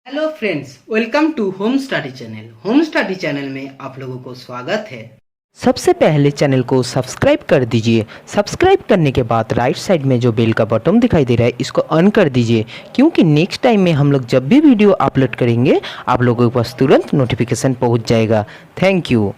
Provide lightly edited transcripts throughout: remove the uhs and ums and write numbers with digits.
Hello friends, welcome to home study channel. Home study channel में आप लोगों को स्वागत है। सबसे पहले चैनल को सब्सक्राइब कर दीजिए। सब्सक्राइब करने के बाद राइट साइड में जो बेल का बटन दिखाई दे रहा है इसको ऑन कर दीजिए, क्योंकि नेक्स्ट टाइम में हम लोग जब भी वीडियो अपलोड करेंगे आप लोगों के पास तुरंत नोटिफिकेशन पहुंच जाएगा। Thank you.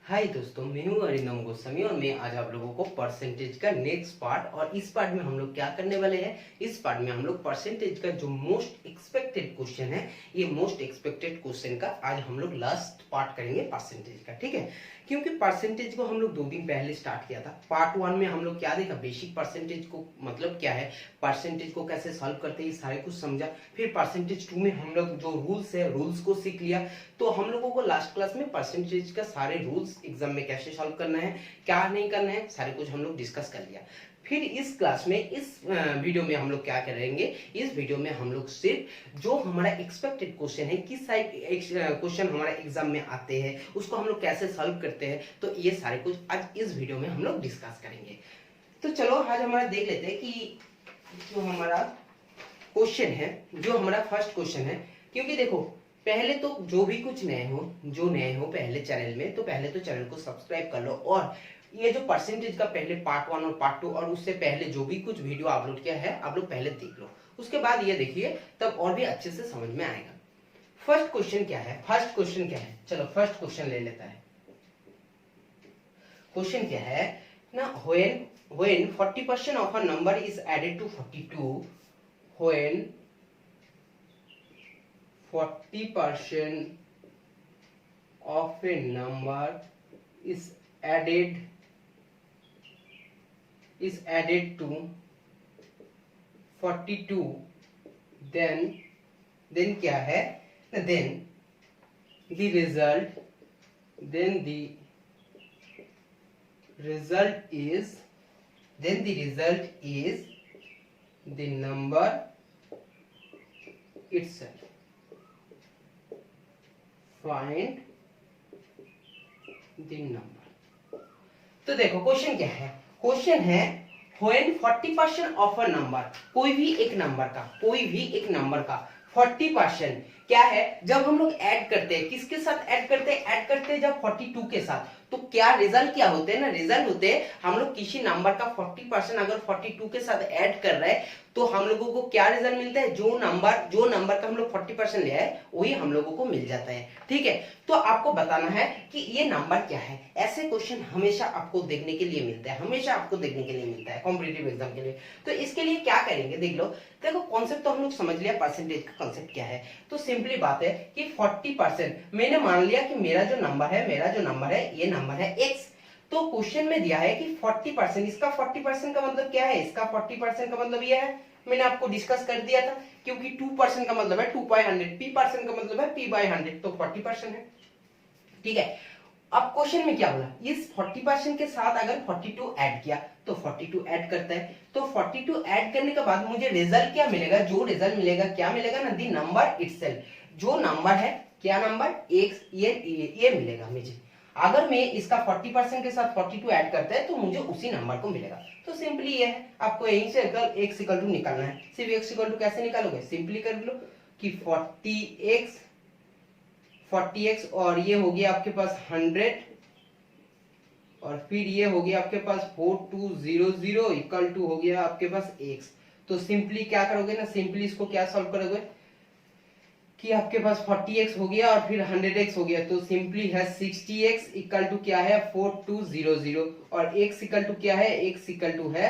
हाय दोस्तों, मैं हूं अरिंदम गोस्वामी और मैं आज आप लोगों को परसेंटेज का नेक्स्ट पार्ट और इस पार्ट में हम लोग क्या करने वाले हैं। इस पार्ट में हम लोग परसेंटेज का जो मोस्ट एक्सपेक्टेड क्वेश्चन है, ये मोस्ट एक्सपेक्टेड क्वेश्चन का आज हम लोग लास्ट पार्ट करेंगे परसेंटेज का। ठीक है, क्योंकि परसेंटेज को हम लोग 2 दिन पहले स्टार्ट किया था। पार्ट 1 में हम लोग क्या देखा, बेसिक परसेंटेज को मतलब क्या है, परसेंटेज को कैसे सॉल्व करते हैं, सारे कुछ समझा। फिर परसेंटेज 2 में हम लोग जो रूल्स है, रूल्स को सीख लिया। तो हम लोगों को लास्ट क्लास में परसेंटेज का सारे रूल्स एग्जाम में कैसे सॉल्व करना है, क्या नहीं करना है, सारे कुछ हम लोग डिस्कस कर लिया। फिर इस क्लास में, इस वीडियो में हम लोग क्या करेंगे, इस वीडियो में हम लोग सिर्फ जो हमारा एक्सपेक्टेड क्वेश्चन है, किस टाइप क्वेश्चन हमारा एग्जाम में आते हैं, उसको हम लोग कैसे सॉल्व करते हैं, तो ये सारे कुछ आज इस वीडियो में हम लोग डिस्कस करेंगे। तो चलो आज हमारा देख लेते हैं कि जो हमारा क्वेश्चन है, जो हमारा फर्स्ट क्वेश्चन है। क्योंकि देखो, पहले तो जो भी कुछ नए हो पहले चैनल में, तो पहले तो चैनल को सब्सक्राइब कर लो। और ये जो परसेंटेज का पहले पार्ट 1 और पार्ट 2 और उससे पहले जो भी कुछ वीडियो अपलोड किया है, आप लोग पहले देख लो, उसके बाद ये देखिए, तब और भी अच्छे से समझ में आएगा। फर्स्ट क्वेश्चन क्या है, फर्स्ट क्वेश्चन क्या है, चलो फर्स्ट क्वेश्चन ले लेता है। क्वेश्चन क्या है ना, when 40% of a number is added to 42, when 40% of a number is added to 42, then क्या है, then the result is the number itself. Find the number. तो देखो क्वेश्चन क्या है, क्वेश्चन है when 40% of a number, कोई भी एक नंबर का 40% क्या है, जब हम लोग ऐड करते हैं, किसके साथ ऐड करते हैं जब 42 के साथ, तो क्या रिजल्ट क्या होते हैं ना, रिजल्ट होते हैं हम लोग किसी नंबर का 40% अगर 42 के साथ ऐड कर रहे हैं, तो हम लोगों को क्या रिजल्ट मिलता है, जो नंबर का हम लोग 40% ले आए वही हम लोगों को मिल जाता है। ठीक है, तो आपको बताना है कि ये नंबर क्या है। ऐसे क्वेश्चन हमेशा आपको देखने के लिए मिलता है, कॉम्पिटिटिव एग्जाम के लिए। तो इसके लिए क्या करेंगे, देख लो। देखो कॉन्सेप्ट तो हम लोग समझ लिया, परसेंटेज का कॉन्सेप्ट क्या है। तो सिंपली बात है कि 40% मैंने मान लिया कि मेरा जो नंबर है ये नंबर है x। तो क्वेश्चन में दिया है कि 40%, इसका 40% का मतलब क्या है, इसका 40% का मतलब ये है, मैंने आपको डिस्कस कर दिया था। क्योंकि 2% का मतलब है 2/100, p% का मतलब है p/100, तो 40% है। ठीक है, अब क्वेश्चन में क्या बोला, इस 40% के साथ अगर 42 ऐड किया, तो 42 ऐड करता है। तो 42 ऐड करने के बाद मुझे रिजल्ट क्या मिलेगा, जो रिजल्ट मिलेगा, क्या मिलेगा ना, दी नंबर इटसेल्फ। जो नंबर है, क्या नंबर, x, ये मिलेगा मुझे। अगर मैं इसका 40% के साथ 42 ऐड करता है, तो मुझे उसी नंबर को मिलेगा। तो सिंपली ये है, आपको यहीं से x इक्वल टू निकालना है। सिर्फ x इक्वल टू कैसे निकालोगे, सिंपली कर लो कि 40x और ये हो गया आपके पास 100, और फिर ये हो गया आपके पास 4200 इक्वल टू हो गया आपके पास x। तो सिंपली क्या करोगे ना, सिंपली इसको क्या सॉल्व करोगे कि आपके पास 40x हो गया और फिर 100x हो गया, तो सिंपली है 60x इक्वल टू क्या है 4200, और x इक्वल टू क्या है, x इक्वल टू है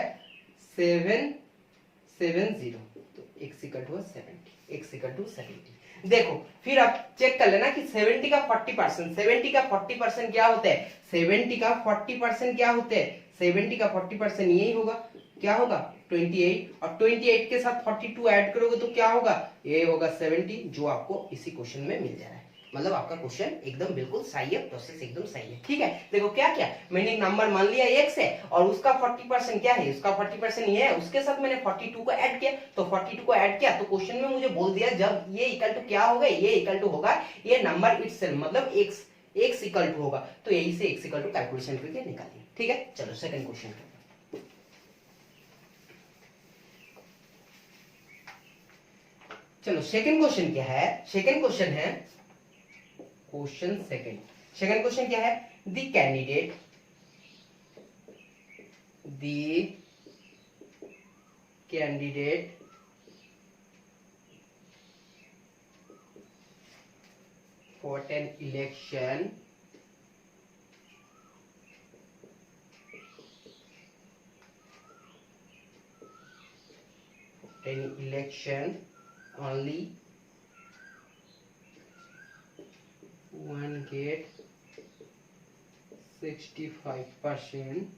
770, तो x equal to 70, x equal to 70। देखो फिर आप चेक कर लेना कि 70 का 40%, 70 का 40% क्या होता है, 70 का 40% क्या होते हैं, 70 का 40% यही होगा, क्या होगा 28, और 28 के साथ 42 ऐड करोगे तो क्या होगा, ये होगा 70, जो आपको इसी क्वेश्चन में मिल जा रहा है। मतलब आपका क्वेश्चन एकदम बिल्कुल सही है, प्रोसेस एकदम सही है। ठीक है, देखो क्या क्या मैंने एक नंबर मान लिया x है, और उसका 40% क्या है, उसका 40% ये है, उसके साथ मैंने 42 को ऐड किया, तो 42 को ऐड किया तो क्वेश्चन में मुझे बोल दिया जब ये इक्वल टू क्या होगा, ये इक्वल टू होगा ये नंबर इटसेल्फ, मतलब x इक्वल टू होगा, तो यही से x इक्वल टू कैलकुलेशन करके निकालिए। ठीक है, चलो सेकंड क्वेश्चन। चलो सेकंड क्वेश्चन क्या है, सेकंड क्वेश्चन है, सेकंड क्वेश्चन क्या है, the candidate for an election only one get 65%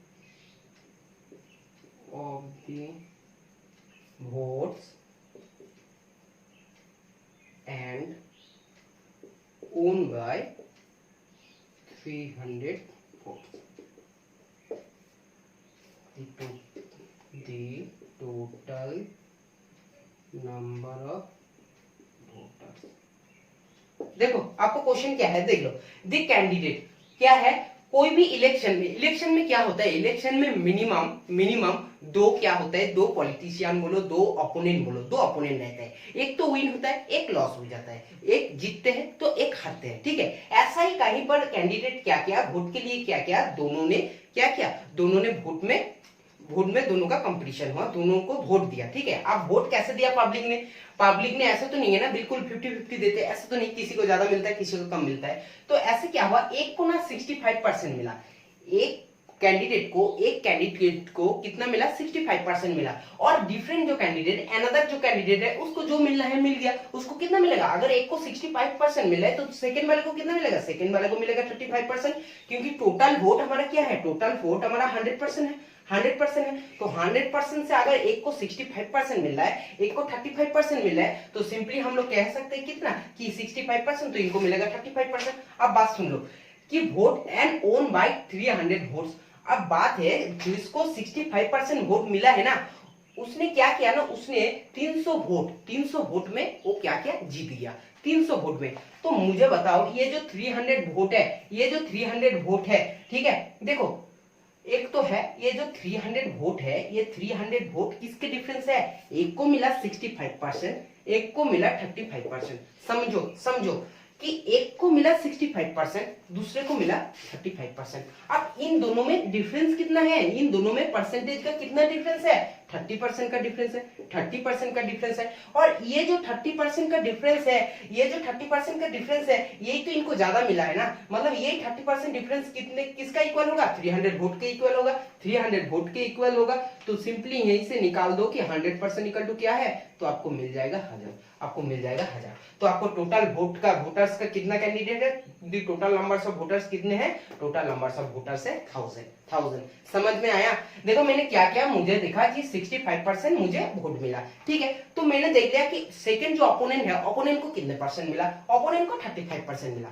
of the votes and owned by 300 votes. The total number of voters. देखो आपको क्वेश्चन क्या है, देख लो। द कैंडिडेट क्या है, कोई भी इलेक्शन में क्या होता है, इलेक्शन में मिनिमम दो क्या होता है, दो पॉलिटिशियन बोलो, दो ओपोनेंट बोलो, दो ओपोनेंट रहता है, एक तो विन होता है, एक लॉस हो जाता है, एक जीतते हैं तो एक हारते हैं, ठीक है। ऐसा ही कहीं पर कैंडिडेट क्या किया, वोट के लिए क्या किया, दोनों ने क्या किया, दोनों ने वोट में दोनों का कंपटीशन हुआ, दोनों को वोट दिया, ठीक है। अब वोट कैसे दिया पब्लिक ने ऐसा तो नहीं है ना बिल्कुल 50-50 देते, ऐसा तो नहीं, किसी को ज्यादा मिलता है किसी को कम मिलता है। तो ऐसे क्या हुआ, एक को ना 65% मिला, एक कैंडिडेट को कितना मिला, 65% मिला। और डिफरेंट जो कैंडिडेट, अनदर जो कैंडिडेट है उसको जो मिलना है मिल गया, उसको कितना मिलेगा, अगर एक को 65% मिला है तो सेकंड वाले को कितना मिलेगा, सेकंड वाले को मिलेगा 35%, क्योंकि टोटल वोट हमारा क्या है, टोटल वोट हमारा 100% है, 100% है। तो 100% से अगर एक को 65% मिल रहा है, एक को 35% मिल रहा है, तो सिंपली हम लोग कह सकते हैं कितना, कि 65%, तो इनको मिलेगा 35%। अब बात सुन लो कि vote and own by 300 votes. अब बात है जिसको 65% वोट मिला है ना, उसने क्या किया ना, उसने 300 वोट में वो क्या किया, जीत गया 300 वोट में। तो मुझे बताओ ये जो 300 वोट है, ये जो 300 वोट है, ठीक है, देखो एक तो है ये जो 300 वोट है, ये 300 वोट किसके डिफरेंस है, एक को मिला 65%, एक को मिला 35%। समझो कि एक को मिला 65%, दूसरे को मिला 35%। अब इन दोनों में डिफरेंस कितना है, इन दोनों में परसेंटेज का कितना डिफरेंस है, 30% का डिफरेंस है, 30% का डिफरेंस है। और ये जो 30% का डिफरेंस है, ये जो 30% का डिफरेंस है, यही तो इनको ज्यादा मिला है ना, मतलब यही 30% डिफरेंस किसका इक्वल होगा, 300 वोट के इक्वल होगा, 300 वोट के इक्वल होगा। तो सिंपली यहीं से निकाल दो कि 100% इक्वल टू क्या है, तो आपको मिल जाएगा 1000, आपको मिल जाएगा 1000। तो आपको टोटल वोटर्स का कितना कैंडिडेट है, दी टोटल नंबर्स ऑफ वोटर्स कितने हैं, टोटल नंबर्स ऑफ वोटर्स है 1000। समझ में आया। देखो मैंने क्या किया, मुझे दिखा कि 65% मुझे वोट मिला, ठीक है। तो मैंने देख लिया कि सेकंड जो ओपोनेंट है, ओपोनेंट को कितने परसेंट मिला, ओपोनेंट को 35% मिला,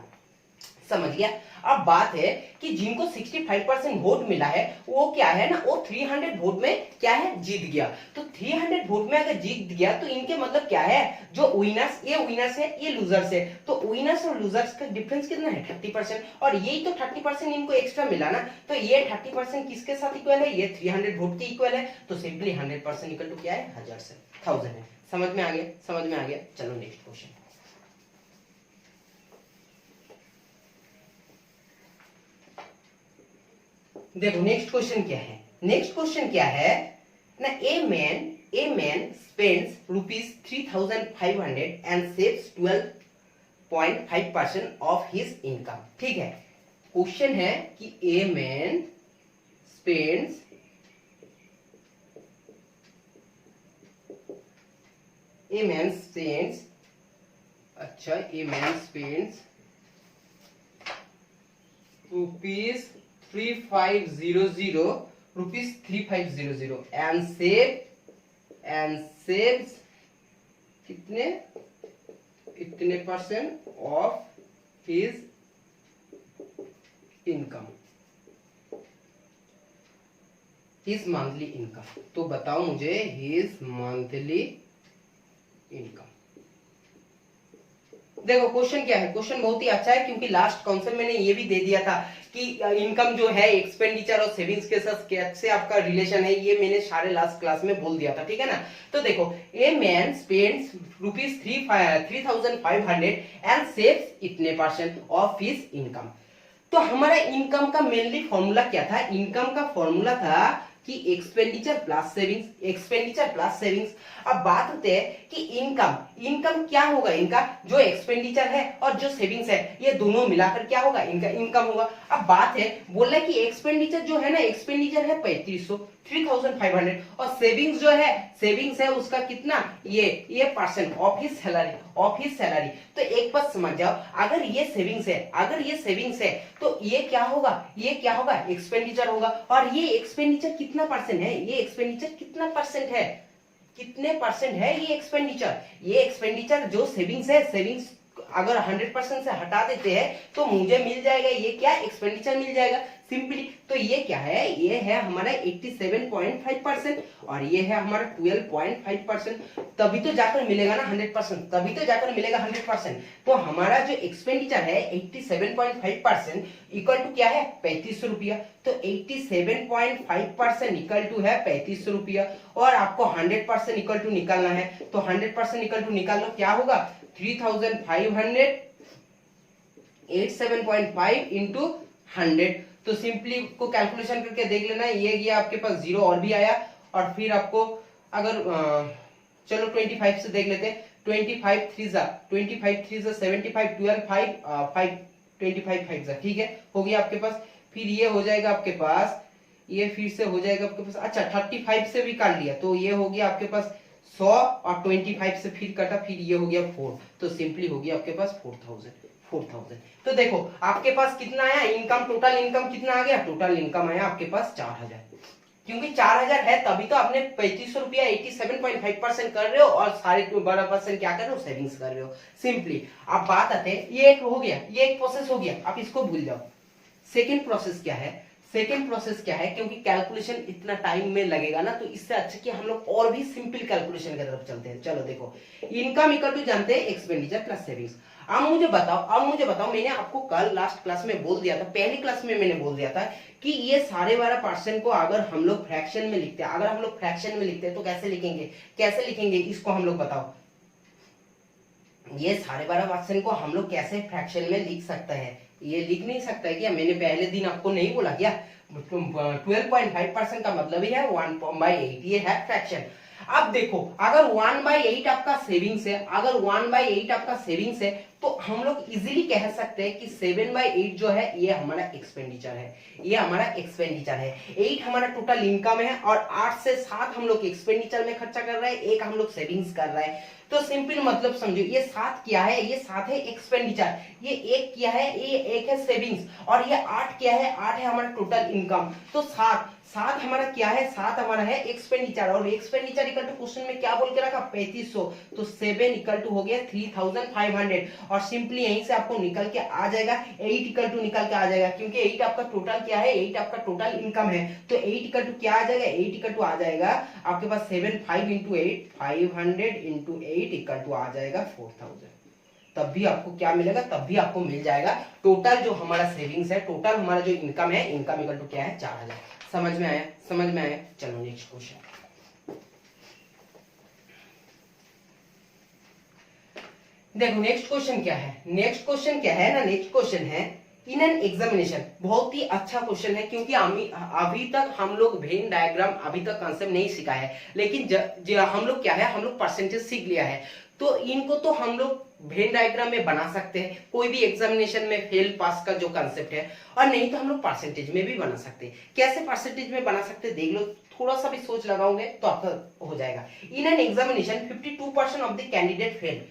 समझ गया। अब बात है कि जिनको 65% वोट मिला है वो क्या है ना, वो 300 वोट में क्या है, जीत गया। तो 300 वोट में अगर जीत गया तो इनके मतलब क्या है, जो विनर्स, ये विनर्स है, ये लूजर्स है, तो विनर्स और लूजर्स का डिफरेंस कितना है, 30%। और यही तो 30% इनको एक्स्ट्रा मिला ना, तो ये 30% किसके साथ इक्वल है, ये 300 वोट के इक्वल है। तो सिंपली 100% इक्वल टू क्या है, 1000 है। समझ में आ गया। चलो नेक्स्ट क्वेश्चन। देखो नेक्स्ट क्वेश्चन क्या है ना, a man spends ₹3,500 and saves 12.5% of his income, ठीक है। क्वेश्चन है कि a man spends rupees 3500 and saves कितने percent of his income, his monthly income. तो बताओ मुझे हिज मंथली इनकम। देखो क्वेश्चन क्या है, क्वेश्चन बहुत ही अच्छा है क्योंकि लास्ट कॉन्सेप्ट मैंने ये भी दे दिया था कि इनकम जो है एक्सपेंडिचर और सेविंग्स के साथ कैसे आपका रिलेशन है, ये मैंने सारे लास्ट क्लास में बोल दिया था, ठीक है ना। तो देखो, a man spends ₹3,500 and saves इतने परसेंट ऑफ हिज इनकम। तो हमारा इनकम का मेनली फॉर्मूला क्या था, इनकम का फॉर्मूला था कि expenditure plus savings, expenditure plus savings. अब बात होती है कि इनकम, इनकम क्या होगा, इनका जो एक्सपेंडिचर है और जो सेविंग्स है ये दोनों मिलाकर क्या होगा, इनका इनकम होगा। अब बात है, बोला कि एक्सपेंडिचर जो है ना, एक्सपेंडिचर है 3500 और सेविंग्स जो है, सेविंग्स है उसका कितना, ये percent of his salary, of his salary. तो एक बात समझ जाओ, अगर ये सेविंग्स है, अगर ये सेविंग्स है तो ये क्या होगा, ये क्या होगा, एक्सपेंडिचर होगा। और ये एक्सपेंडिचर कितना परसेंट है, ये एक्सपेंडिचर कितना परसेंट है, कितने परसेंट है ये एक्सपेंडिचर, ये एक्सपेंडिचर जो सेविंग्स है, सेविंग्स अगर 100% से हटा देते हैं तो मुझे मिल जाएगा ये क्या, एक्सपेंडिचर मिल जाएगा सिंपली। तो ये क्या है, ये है हमारा 87.5% और ये है हमारा 12.5%। तभी तो जाकर मिलेगा ना 100%, तभी तो जाकर मिलेगा 100%। तो हमारा जो एक्सपेंडिचर है 87.5% इक्वल टू क्या है, 3500 रुपया। तो 87.5% इक्वल टू है 3500 रुपया और आपको 100% इक्वल टू निकालना है। तो 100% इक्वल टू निकाल लो, क्या होगा 3500 87.5 इंटू 100। तो सिंपली को कैलकुलेशन करके देख लेना, ये गया आपके पास 0 और भी आया। और फिर आपको अगर चलो 25 से देख लेते हैं, 25 3 जा 75 12 5 5 25 5 जा, ठीक है, हो गया आपके पास। फिर ये हो जाएगा आपके पास, ये फिर से हो जाएगा आपके पास, अच्छा 35 से भी काट लिया तो ये हो गया आपके पास 100 और 25 से फिर कटा, फिर ये हो गया 4। तो सिंपली हो गया आपके पास 4000। तो देखो आपके पास कितना आया इनकम, टोटल इनकम कितना आ गया, टोटल इनकम आया आपके पास 4000। क्योंकि 4000 है तभी तो आपने 3500 रुपया 87.5% कर रहे हो और 12.5% क्या कर रहे हो, सेविंग्स कर रहे हो सिंपली। अब बात आते हैं, ये एक हो गया, ये एक प्रोसेस हो गया, आप इसको भूल जाओ। सेकेंड प्रोसेस क्या है, सेकेंड प्रोसेस क्या है, क्योंकि कैलकुलेशन इतना टाइम में लगेगा ना, तो इससे अच्छा कि हम लोग और भी सिंपल कैलकुलेशन की तरफ चलते हैं। चलो देखो, इनकम इक्वल टू जानते हैं एक्सपेंडिचर प्लस सेविंग्स। अब मुझे बताओ, मैंने आपको कल लास्ट क्लास में बोल दिया था, पहली क्लास में मैंने बोल दिया था कि ये 12.5% को अगर हम लोग फ्रैक्शन में लिखते हैं, अगर हम लोग फ्रैक्शन में लिखते हैं तो कैसे लिखेंगे, कैसे लिखेंगे इसको हम लोग बताओ। ये 12.5% को हम लोग कैसे फ्रैक्शन में लिख सकते हैं, ये लिख नहीं सकता है क्या, मैंने पहले दिन आपको नहीं बोला क्या, 12.5% का मतलब ही है 1/8, ये है फ्रैक्शन। अब देखो, अगर 1/8 आपका सेविंग्स है, अगर 1/8 आपका सेविंग्स है तो हम लोग इजीली कह सकते हैं कि 7/8 जो है ये हमारा एक्सपेंडिचर है, ये हमारा एक्सपेंडिचर है। 8 हमारा टोटल इनकम है और 8 से 7 हम लोग एक्सपेंडिचर में खर्चा कर रहे हैं, 1 हम लोग सेविंग्स कर रहे हैं। तो सिंपल मतलब समझो, ये 7 क्या है, ये 7 है एक्सपेंडिचर, ये 1 क्या है, ये 1 है सेविंग्स और ये 8 क्या है, 8 है हमारा टोटल इनकम। तो 7 हमारा क्या है, 7 हमारा है एक्सपेंडिचर और एक्सपेंडिचर इक्वल टू क्वेश्चन में क्या बोल के रखा 3500। तो 7 इक्वल टू हो गया 3500 और सिंपली यहीं से आपको निकल के आ जाएगा 8 इक्वल टू निकल के आ जाएगा, क्योंकि 8 आपका टोटल क्या है, 8 आपका टोटल इनकम है। तो 8 इक्वल टू क्या आ जाएगा, 8 इक्वल टू आ जाएगा आपके पास 5 इंटू 8 500 इंटू 8 इक्वल टू आ जाएगा 4000। तब भी आपको क्या मिलेगा, तब भी आपको मिल जाएगा टोटल जो हमारा सेविंग्स है, टोटल हमारा जो इनकम है, इनकम इक्वल टू क्या है 4000। समझ में आया, समझ में आया। चलो नेक्स्ट क्वेश्चन देखो, नेक्स्ट क्वेश्चन क्या है, नेक्स्ट क्वेश्चन क्या है ना, नेक्स्ट क्वेश्चन है इन एन एग्जामिनेशन। बहुत ही अच्छा क्वेश्चन है क्योंकि अभी तक हम लोग वेन डायग्राम अभी तक कॉन्सेप्ट नहीं सीखा है, लेकिन हम लोग क्या है, हम लोग परसेंटेज सीख लिया है। तो इनको तो हम लोग वेन डायग्राम में बना सकते हैं, कोई भी एग्जामिनेशन में फेल पास का जो कंसेप्ट है, और नहीं तो हम लोग परसेंटेज में भी बना सकते हैं। कैसे परसेंटेज में बना सकते हैं देख लो, थोड़ा सा भी सोच लगाओगे तो आपका हो जाएगा। In an examination 52% of the candidate fail,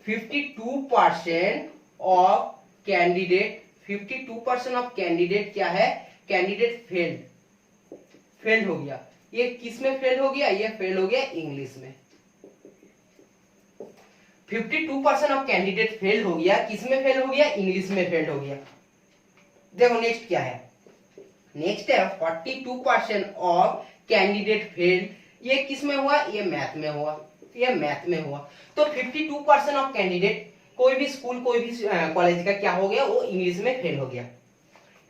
52% of candidate, 52% of candidate क्या है, कैंडिडेट फेल हो गया। ये किस में फेल हो गया, ये फेल हो गया इंग्लिश में। 52% ऑफ कैंडिडेट फेल हो गया, किस में फेल हो गया, इंग्लिश में फेल हो गया। देखो नेक्स्ट क्या है, नेक्स्ट है 42% ऑफ कैंडिडेट फेल, ये किस में हुआ, ये मैथ में हुआ, ये मैथ में हुआ। तो 52% ऑफ कैंडिडेट कोई भी स्कूल कोई भी कॉलेज का क्या हो गया, वो इंग्लिश में फेल हो गया।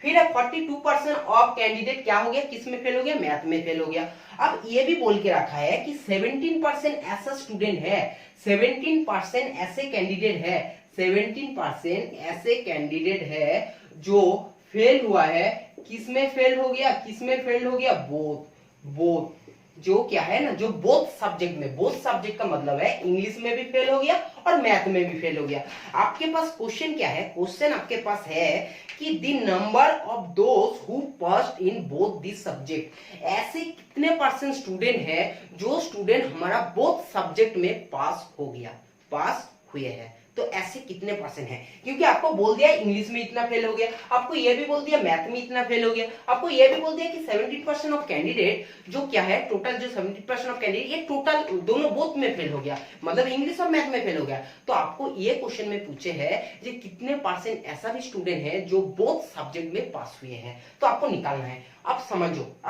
फिर है 42% ऑफ कैंडिडेट क्या हो गया, किस में फेल हो गया, मैथ में फेल हो गया। अब ये भी बोल के रखा है कि 17% ऐसा स्टूडेंट है, 17% ऐसे कैंडिडेट है, 17% ऐसे कैंडिडेट है जो फेल हुआ है। किस में फेल हो गया, किस में फेल हो गया, बोथ जो क्या है ना, जो बोथ सब्जेक्ट में, बोथ सब्जेक्ट का मतलब है इंग्लिश में भी फेल हो गया और मैथ में भी फेल हो गया। आपके पास क्वेश्चन क्या है, क्वेश्चन आपके पास है कि the number of those who passed in both this subject, ऐसे कितने परसेंट स्टूडेंट है जो स्टूडेंट हमारा बोथ सब्जेक्ट में पास हो गया, पास हुए हैं। तो ऐसे कितने परसेंट है, क्योंकि आपको बोल दिया इंग्लिश में इतना फेल हो गया, आपको यह भी बोल दिया मैथ में इतना फेल हो गया, आपको यह भी बोल दिया कि 70% ऑफ कैंडिडेट जो क्या है, टोटल जो 70% ऑफ कैंडिडेट, ये टोटल दोनों बोथ में फेल हो गया, मतलब इंग्लिश और मैथ में फेल हो गया। तो आपको ये क्वेश्चन में पूछे है कि कितने परसेंट ऐसा भी स्टूडेंट है जो बोथ सब्जेक्ट में पास हुए हैं, तो आपको निकालना है। अब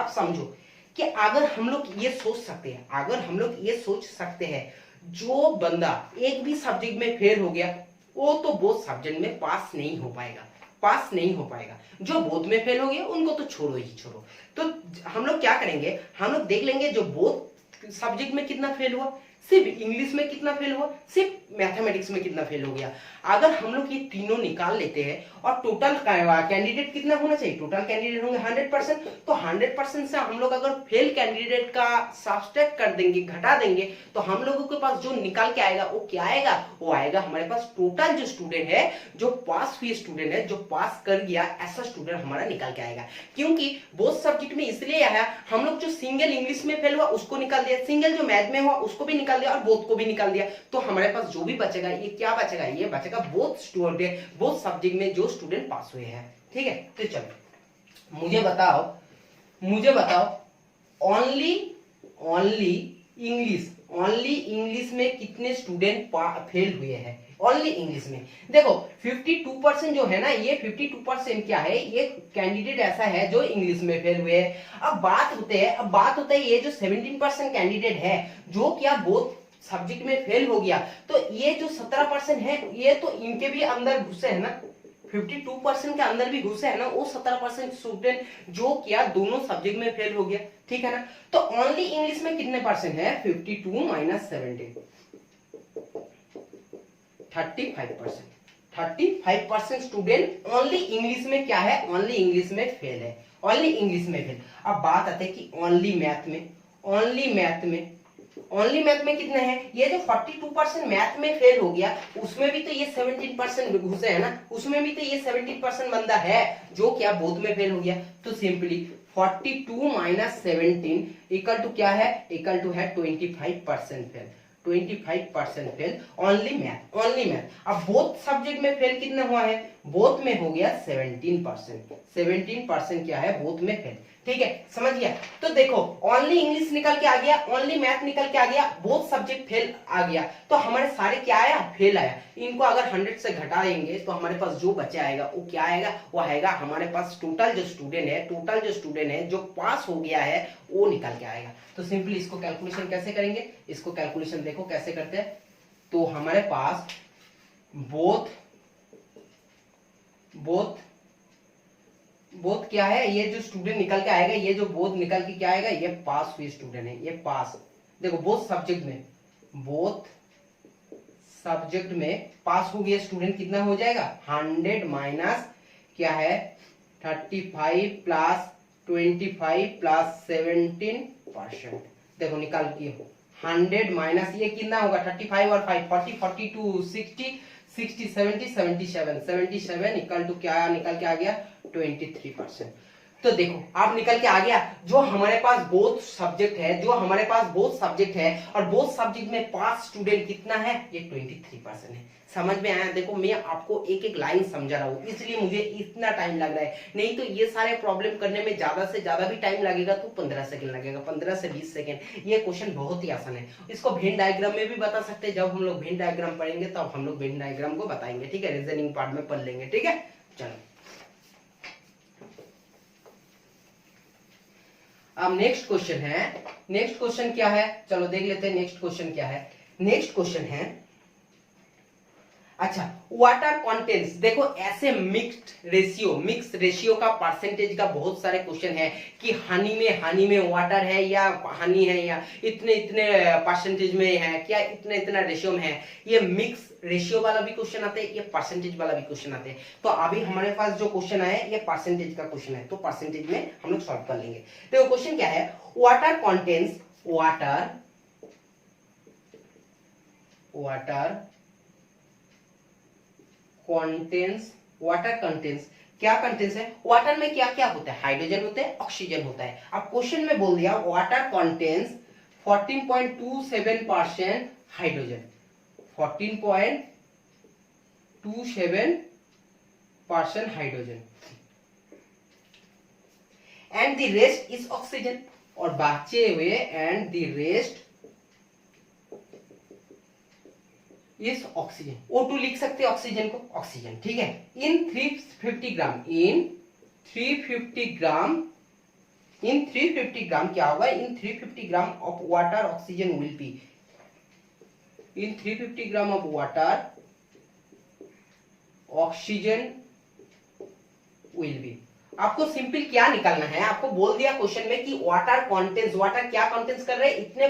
समझो कि अगर हम लोग ये सोच सकते हैं, अगर हम लोग ये सोच सकते हैं जो बंदा एक भी सब्जेक्ट में फेल हो गया वो तो बोथ सब्जेक्ट में पास नहीं हो पाएगा, पास नहीं हो पाएगा। जो बोथ में फेल हो गया उनको तो छोड़ो ही छोड़ो। तो हम लोग क्या करेंगे, हम लोग देख लेंगे जो बोथ सब्जेक्ट में कितना फेल हुआ, सिर्फ इंग्लिश में कितना फेल हुआ, सिर्फ मैथमेटिक्स में कितना फेल हो गया। अगर हम लोग ये तीनों निकाल लेते हैं और टोटल कैंडिडेट कितना होना चाहिए, टोटल कैंडिडेट होंगे 100%, तो 100% से हम लोग अगर फेल कैंडिडेट का सब्ट्रैक्ट कर देंगे, घटा देंगे, तो हम लोगों के पास जो निकाल के आएगा वो क्या आएगा, वो आएगा हमारे पास टोटल जो स्टूडेंट है, जो पास हुए स्टूडेंट है, जो पास कर गया ऐसा स्टूडेंट हमारा निकाल के आएगा। क्योंकि बोथ सब्जेक्ट में इसलिए आया, हम लोग जो सिंगल इंग्लिश में फेल हुआ उसको निकाल दिया, सिंगल जो मैथ में हुआ उसको भी निकाल दिया और बोथ को भी निकाल दिया, तो हमारे पास जो भी बचेगा ये क्या बचेगा, ये बचेगा बोथ स्टूडेंट, बोथ सब्जेक्ट में जो स्टूडेंट पास हुए हैं। ठीक है, तो चलो मुझे बताओ ओनली इंग्लिश में कितने स्टूडेंट फेल हुए हैं, ओनली इंग्लिश में। देखो 52% जो है ना, ये 52% क्या है, ये कैंडिडेट ऐसा है जो इंग्लिश में फेल हुए हैं। अब बात होता है ये जो 17% कैंडिडेट है जो क्या बोथ सब्जेक्ट में फेल हो गया, तो ये जो 17% है ये तो इनके भी अंदर घुसे है ना, 52% के अंदर भी घुसे है ना, वो 17% स्टूडेंट जो क्या दोनों सब्जेक्ट में फेल हो गया। ठीक है ना, तो ओनली इंग्लिश में कितने परसेंट है, 52 माइनस 17, 35% स्टूडेंट ओनली इंग्लिश में क्या है, ओनली इंग्लिश में फेल है, ओनली इंग्लिश में फेल। अब बात आती है कि ओनली मैथ में कितने हैं, ये जो 42% मैथ में फेल हो गया उसमें भी तो ये 17% घुसे है ना, उसमें भी तो ये 17% बंदा है जो क्या बोथ में फेल हो गया। तो सिंपली 42 माइनस 17 इक्वल टू क्या है, इक्वल टू है 25% फेल, 25% फेल ओनली मैथ। अब बोथ सब्जेक्ट में फेल कितना हुआ है, बोथ में हो गया 17% क्या है, बोथ में फेल। ठीक है, समझ गया। तो देखो ओनली इंग्लिश निकल के आ गया, ओनली मैथ निकल के आ गया, बोथ सब्जेक्ट फेल आ गया, तो हमारे सारे क्या आया, फेल आया। इनको अगर 100 से घटा देंगे तो हमारे पास जो बचे आएगा वो क्या आएगा, वो आएगा हमारे पास टोटल जो स्टूडेंट है जो पास हो गया है वो निकल के आएगा। तो सिंपली इसको कैलकुलेशन कैसे करेंगे, इसको कैलकुलेशन देखो कैसे करते हैं। तो हमारे पास बोथ क्या है, ये जो स्टूडेंट निकल के आएगा, ये जो बोथ निकल के क्या आएगा, ये पास हुए स्टूडेंट है, ये पास। देखो बोथ सब्जेक्ट में पास हो गया स्टूडेंट कितना हो जाएगा, 100 माइनस क्या है 35 प्लस 25 प्लस 17%। देखो निकाल के 100 माइनस ये कितना होगा, 35 और 5 40 42 60 60 70 77 इक्वल टू क्या निकल के आ गया, 23%। तो देखो आप निकल के आ गया, जो हमारे पास बोथ सब्जेक्ट है, और बोथ सब्जेक्ट में पास स्टूडेंट कितना है, ये 23% है। समझ में आया, देखो मैं आपको एक एक लाइन समझा रहा हूँ इसलिए मुझे इतना टाइम लग रहा है, नहीं तो ये सारे प्रॉब्लम करने में ज्यादा से ज्यादा भी टाइम लगेगा तो 15 सेकंड लगेगा, 15 से 20 सेकंड। ये क्वेश्चन बहुत ही आसान है, इसको वेन डायग्राम में भी बता सकते हैं, जब हम लोग वेन डायग्राम पढ़ेंगे तब हम लोग वेन डायग्राम को बताएंगे। ठीक है, रीजनिंग पार्ट में पढ़ लेंगे। ठीक है, चलो अब नेक्स्ट क्वेश्चन क्या है, चलो देख लेते हैं नेक्स्ट क्वेश्चन क्या है। नेक्स्ट क्वेश्चन है अच्छा, वाटर कंटेंट्स, देखो ऐसे मिक्स रेशियो का परसेंटेज का बहुत सारे क्वेश्चन है कि हानि में वाटर है या हानि है, या इतने इतने परसेंटेज में है, क्या इतने इतना रेशियो में है। ये मिक्स रेशियो वाला भी क्वेश्चन आते हैं, ये परसेंटेज वाला भी क्वेश्चन आते हैं। तो अभी हमारे पास जो क्वेश्चन आया ये परसेंटेज का क्वेश्चन है, तो परसेंटेज में हम लोग सॉल्व कर लेंगे। देखो क्वेश्चन क्या है, वाटर कंटेंट्स, वाटर कंटेंट्स क्या कंटेंट्स है, वाटर में क्या क्या होता है, हाइड्रोजन होता है, ऑक्सीजन होता है। अब क्वेश्चन में बोल दिया water contents 14.27% hydrogen, 14.27% hydrogen, and the rest is oxygen, और बचे हुए and the rest is oxygen. O2 लिख सकते हैं ऑक्सीजन को, ऑक्सीजन, ठीक है। इन 350 ग्राम क्या होगा, इन 350 gram of water oxygen will be, in 350 gram of water oxygen will be. आपको सिंपल क्या निकालना है, आपको बोल दिया क्वेश्चन में कि वाटर कंटेंट्स, वाटर क्या कंटेंट्स कर रहे हैं, इतने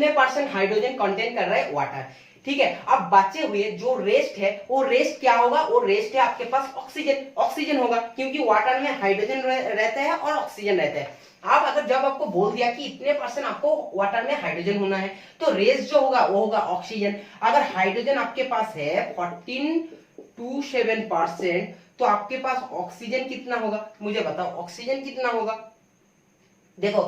परसेंट हाइड्रोजन कंटेंट कर रहा है वाटर, ठीक है। अब बचे हुए जो रेस्ट है, वो रेस्ट क्या होगा, वो रेस्ट है आपके पास ऑक्सीजन होगा, क्योंकि वाटर में हाइड्रोजन रहता है और ऑक्सीजन रहता है। आप अगर जब आपको बोल दिया कि इतने परसेंट आपको वाटर में हाइड्रोजन होना है, तो रेस्ट जो होगा वो होगा ऑक्सीजन। अगर हाइड्रोजन आपके पास है 14.27%, तो आपके पास ऑक्सीजन कितना होगा, मुझे बताओ ऑक्सीजन कितना होगा। देखो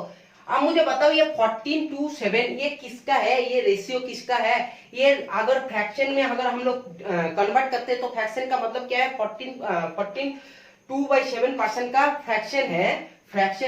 अब मुझे बताओ ये 14:7 ये किसका है, ये रेशियो किसका है। ये अगर फ्रैक्शन में अगर हम लोग कन्वर्ट करते हैं तो फ्रैक्शन का मतलब क्या है, 14/2/7% का फ्रैक्शन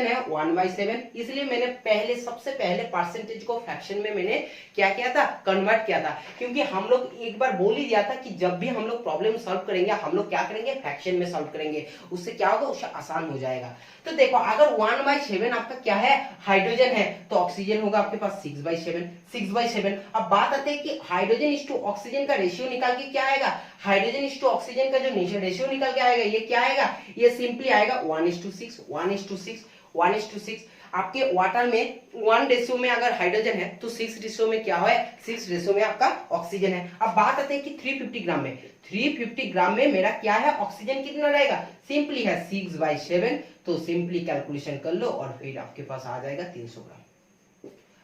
है 1/7। इसलिए मैंने सबसे पहले परसेंटेज को फ्रैक्शन में मैंने क्या किया था, कन्वर्ट किया था, क्योंकि हम लोग एक बार बोल ही दिया था कि जब भी हम लोग प्रॉब्लम सॉल्व करेंगे हम लोग क्या करेंगे, फ्रैक्शन में सॉल्व करेंगे, उससे क्या होगा, उससे आसान हो जाएगा। तो देखो अगर 1/7 आपका क्या है, हाइड्रोजन है, तो ऑक्सीजन होगा आपके पास 6/7। अब बात आती है कि हाइड्रोजन इज टू ऑक्सीजन का रेशियो निकाल के क्या आएगा, हाइड्रोजन इज टू ऑक्सीजन का जो रेशियो निकल के आएगा, ये क्या आएगा, ये सिंपली आएगा 1:6। आपके वाटर में 1 रेशियो में अगर हाइड्रोजन है तो 6 रेशियो में क्या है, 6 रेशियो में आपका ऑक्सीजन है। अब बात आती है कि 350 ग्राम में मेरा क्या है, ऑक्सीजन कितना रहेगा, सिंपली है 6/7। तो सिंपली कैलकुलेशन कर लो और फिर आपके पास आ जाएगा 300 ग्राम,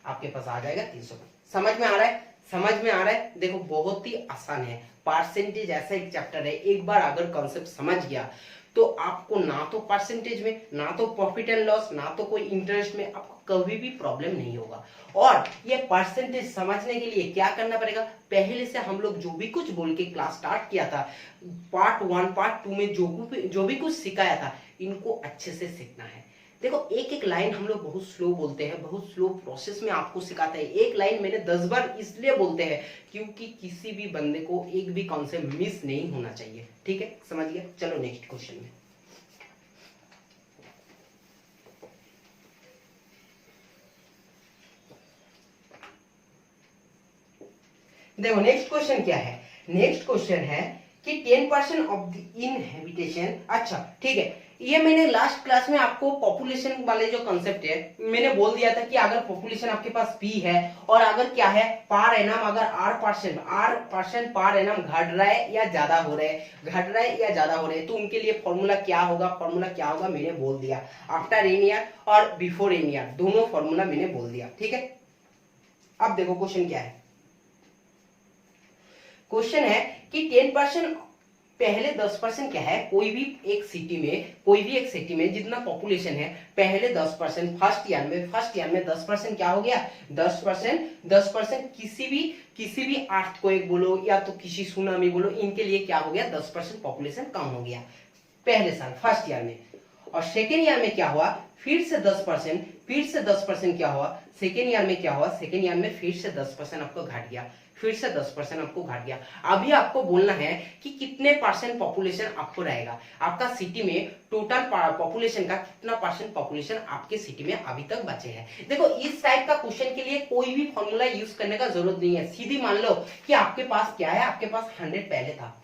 आपके पास आ जाएगा 300 ग्राम। समझ में आ रहा है, देखो बहुत ही आसान है। परसेंटेज ऐसा एक चैप्टर है, एक बार अगर कॉन्सेप्ट समझ गया तो आपको ना तो परसेंटेज में, ना तो प्रॉफिट एंड लॉस, ना तो कोई इंटरेस्ट में आपको कभी भी प्रॉब्लम नहीं होगा। और ये परसेंटेज समझने के लिए क्या करना पड़ेगा, पहले से हम लोग जो भी कुछ बोल के क्लास स्टार्ट किया था, पार्ट 1 पार्ट 2 में जो भी कुछ सिखाया था, इनको अच्छे से सीखना है। देखो एक एक लाइन हम लोग बहुत स्लो बोलते हैं, बहुत स्लो प्रोसेस में आपको सिखाते हैं। एक लाइन मैंने 10 बार इसलिए बोलते हैं क्योंकि किसी भी बंदे को एक भी कॉन्सेप्ट मिस नहीं होना चाहिए, ठीक है, समझ गया। चलो नेक्स्ट क्वेश्चन में देखो नेक्स्ट क्वेश्चन क्या है, नेक्स्ट क्वेश्चन है कि 10% ऑफ द इनहेबिटेशन। अच्छा ठीक है, ये मैंने लास्ट क्लास में आपको पॉपुलेशन वाले जो कॉन्सेप्ट है मैंने बोल दिया था कि अगर पॉपुलेशन आपके पास P है और अगर क्या है पर एनम, अगर R% पर एनम घट रहा है या ज्यादा हो रहा है, तो उनके लिए फॉर्मूला क्या होगा मैंने बोल दिया। आफ्टर एन ईयर और बिफोर एन ईयर दोनों फॉर्मूला मैंने बोल दिया, ठीक है। अब देखो क्वेश्चन क्या है, क्वेश्चन है कि 10% पहले 10% क्या है, कोई भी एक सिटी में जितना पॉपुलेशन है पहले 10%, फर्स्ट ईयर में 10% क्या हो गया, 10% किसी भी अर्थक्वेक बोलो या तो किसी सुनामी बोलो, इनके लिए क्या हो गया, 10% पॉपुलेशन कम हो गया पहले साल फर्स्ट ईयर में। और सेकेंड ईयर में क्या हुआ, फिर से 10% क्या हुआ, सेकेंड ईयर में क्या हुआ, सेकेंड ईयर में फिर से 10% आपको घट गया, फिर से 10% आपको घट गया। अभी आपको बोलना है कि कितने परसेंट पॉपुलेशन आपको रहेगा, आपका सिटी में टोटल पॉपुलेशन का कितना परसेंट पॉपुलेशन आपके सिटी में अभी तक बचे हैं। देखो इस टाइप का क्वेश्चन के लिए कोई भी फॉर्मूला यूज करने का जरूरत नहीं है। सीधी मान लो कि आपके पास क्या है, आपके पास 100 पहले था,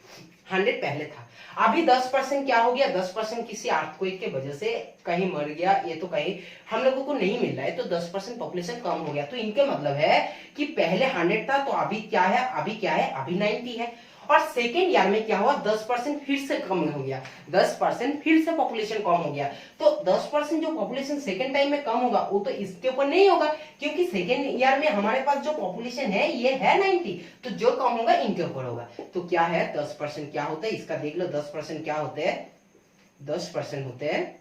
100 पहले था, अभी 10% क्या हो गया, 10% किसी अर्थक्वेक के वजह से कहीं मर गया, ये तो कहीं हम लोगों को नहीं मिल रहा है, तो 10% पॉपुलेशन कम हो गया। तो इनके मतलब है कि पहले 100 था तो अभी क्या है, अभी क्या है, अभी 90 है। और सेकेंड ईयर में क्या हुआ, 10% फिर से कम हो गया, 10% फिर से पॉपुलेशन कम हो गया। तो 10% जो पॉपुलेशन सेकेंड टाइम में कम होगा वो तो इसके ऊपर नहीं होगा, क्योंकि सेकेंड ईयर में हमारे पास जो पॉपुलेशन है ये है 90, तो जो कम होगा इनके ऊपर होगा। तो क्या है 10% क्या होता है, इसका देख लो 10% क्या होते हैं, 10% होते हैं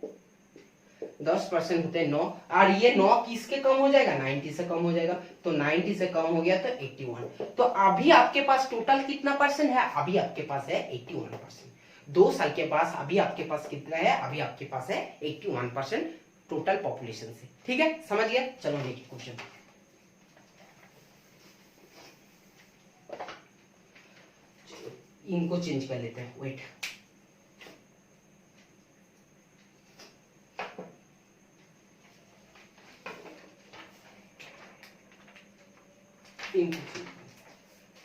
10% होते हैं 9, और ये 9 किसके कम हो जाएगा, 90 से कम हो जाएगा। तो 90 से कम हो गया तो 81। तो अभी आपके पास टोटल कितना परसेंट है, अभी आपके पास है 81%। 2 साल के पास अभी आपके पास कितना है, अभी आपके पास है 81% टोटल पॉपुलेशन से। ठीक है, समझ गया। चलो देखिए क्वेश्चन, इनको चेंज कर लेते हैं, वेट।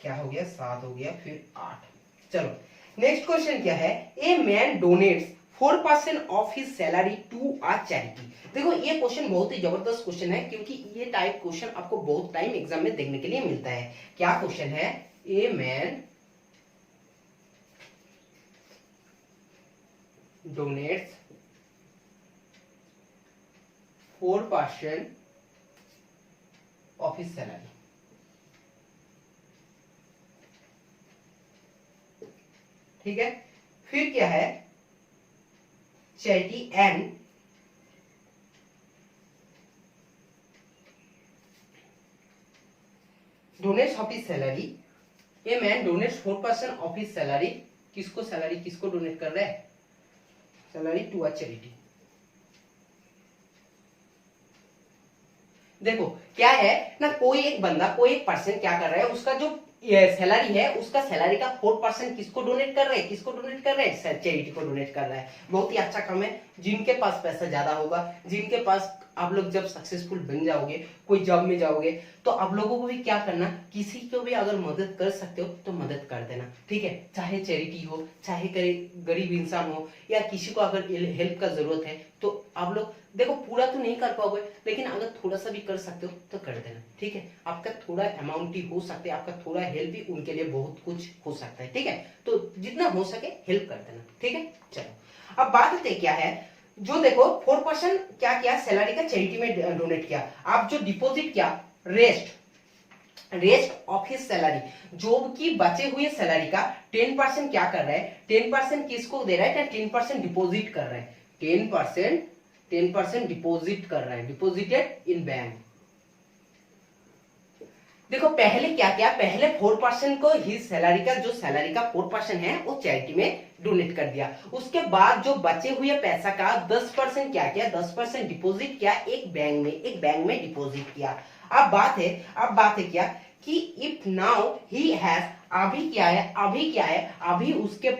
क्या हो गया, 7 हो गया, फिर 8। चलो नेक्स्ट क्वेश्चन क्या है, a man donates 4% of his salary to a charity. देखो ये क्वेश्चन बहुत ही जबरदस्त क्वेश्चन है, क्योंकि ये टाइप क्वेश्चन आपको बहुत टाइम एग्जाम में देखने के लिए मिलता है। क्या क्वेश्चन है, a man donates 4% of his salary. ठीक है, फिर क्या है, charity and donates of his salary. A man donates 4% of his salary, किसको सैलरी किसको डोनेट कर रहा है, सैलरी टू अ चैरिटी। देखो क्या है ना, कोई एक बंदा, कोई एक पर्सन क्या कर रहा है, उसका जो सैलरी है, उसका सैलरी का 4% किसको डोनेट कर रहे हैं, किसको डोनेट कर रहे हैं, चैरिटी को डोनेट कर रहा है। बहुत ही अच्छा काम है। जिनके पास पैसा ज्यादा होगा, जिनके पास, आप लोग जब सक्सेसफुल बन जाओगे, कोई जॉब में जाओगे, तो आप लोगों को भी क्या करना, किसी को भी अगर मदद कर सकते हो तो मदद कर देना। ठीक है, चाहे चैरिटी हो, चाहे गरीब इंसान हो, या किसी को अगर हेल्प का जरूरत है, तो आप लोग देखो पूरा तो नहीं कर पाओगे, लेकिन अगर थोड़ा सा भी कर सकते हो तो कर देना। ठीक है, आपका थोड़ा अमाउंट ही हो सकता है, आपका थोड़ा हेल्प भी उनके लिए बहुत कुछ हो सकता है। ठीक है, तो जितना हो सके हेल्प कर देना। ठीक है, चलो अब बात आते क्या है, जो देखो 4% क्या किया, सैलरी का चैरिटी में डोनेट किया। आप जो डिपॉजिट किया, रेस्ट ऑफ हिज सैलरी, जो की बचे हुए सैलरी का 10% क्या कर रहा है, 10% किसको दे रहा है, 10% डिपॉजिट कर रहा है, 10% डिपॉजिट कर रहा है, डिपॉजिटेड इन बैंक। देखो पहले क्या किया, पहले 4% को ही सैलरी का, जो सैलरी का 4% है वो चैरिटी में डोनेट कर दिया। उसके बाद जो बचे हुए पैसा का 10% क्या किया, 10% डिपॉजिट किया एक बैंक में डिपॉजिट किया। अब बात है क्या कि इफ नाउ ही हैज, अभी क्या है, अभी उसके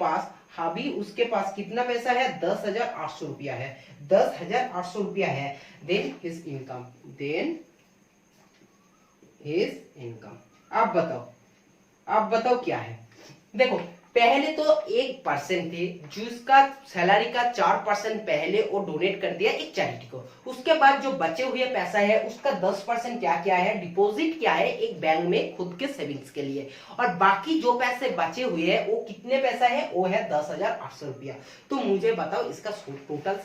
पास कितना पैसा है, 10,800 रुपया है, 10,800 रुपया है। देन हिज इनकम, आप बताओ क्या है। देखो पहले तो 1% थे, जिसका सैलरी का 4% पहले वो डोनेट कर दिया एक चैरिटी को। उसके बाद जो बचे हुए पैसा है उसका 10% क्या है, डिपॉजिट किया है एक बैंक में खुद के सेविंग्स के लिए। और बाकी जो पैसे बचे हुए हैं वो कितने पैसा है, वो है 10,800 रुपया। तो मुझे बताओ इसका टोटल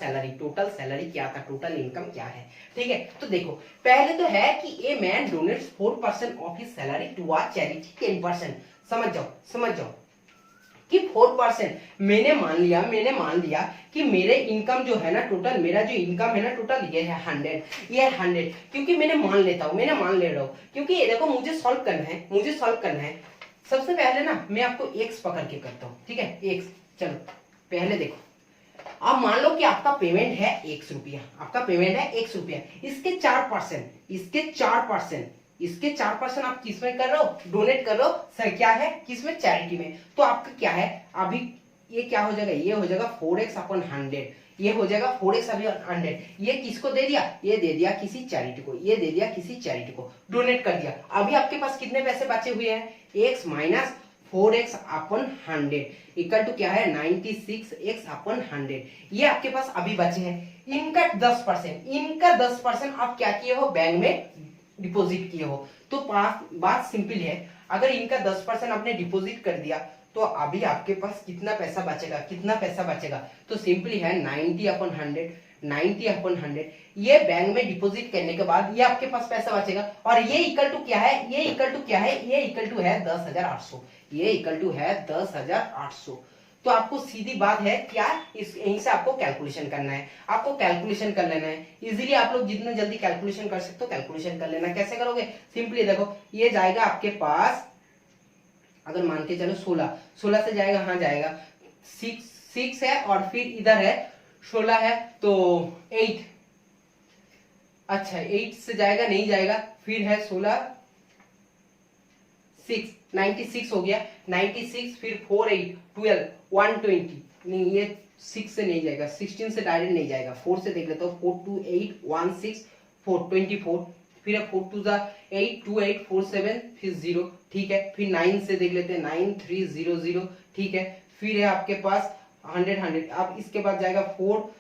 सैलरी क्या था, टोटल इनकम क्या है। ठीक है, तो देखो पहले तो है कि a man donates 4% of his salary to a charity 10%। समझ जाओ कि 4%, मैंने मान लिया कि मेरे इनकम जो है ना, टोटल मेरा जो इनकम है ना टोटल, ये है 100, क्योंकि मैंने मान ले रहा हूँ, क्योंकि ये देखो मुझे सॉल्व करना है। सबसे पहले ना मैं आपको एक्स पकड़ के करता हूँ। ठीक है, एक्स, चलो पहले देखो, अब मान लो कि आपका पेमेंट है 100 रुपया, इसके 4%, इसके 4% आप किसमें कर रहे हो, डोनेट कर रहे हो, सर क्या है, किसमें, चैरिटी में। तो आपका क्या है अभी, ये क्या हो जाएगा, ये हो जाएगा 4x अपन 100, ये हो जाएगा 4x अभी 100, ये किसको दे दिया, ये दे दिया किसी चैरिटी को, ये दे दिया किसी चैरिटी को, डोनेट कर दिया। अभी आपके पास कितने पैसे बचे हुए हैं, x माइनस 4x अपन 100 इक्वल टू क्या है 96x अपन 100, ये आपके पास अभी बचे हैं। इनका 10% आप क्या किए हो, बैंक में डिपॉजिट किए हो। तो बात सिंपल है, अगर इनका 10% आपने डिपॉजिट कर दिया तो अभी आपके पास कितना पैसा बचेगा, कितना पैसा बचेगा, तो सिंपली है 90 अपन 100, 90 अपन 100, ये बैंक में डिपॉजिट करने के बाद ये आपके पास पैसा बचेगा। और ये इक्वल टू क्या है, ये इक्वल टू क्या है, ये इक्वल टू है 10,800, ये इक्वल टू है 10,800। तो आपको सीधी बात है क्या, इस यहीं से आपको कैलकुलेशन करना है, आपको कैलकुलेशन कर लेना है। इजीली आप लोग जितना जल्दी कैलकुलेशन कर सकते हो कैलकुलेशन कर लेना। कैसे करोगे, सिंपली देखो, ये जाएगा आपके पास, अगर मान के चलो 16 से जाएगा, हाँ जाएगा 6 है, और फिर इधर है 16 है तो 8, अच्छा 8 से जाएगा, नहीं जाएगा, फिर है 16 6, 96 हो गया, 96 फिर 4 8 12 120, नहीं ये 6 से नहीं जाएगा, 16 से डायरेक्ट नहीं जाएगा, 4 से देख लेता हूँ, 4 2 8 1 6 4 24, फिर 4 2 8 2 8 4 7 फिर 0, ठीक है। फिर 9 से देख लेते हैं, 9 3 0 0, ठीक है। फिर है आपके पास 100 100, अब इसके बाद जाएगा 4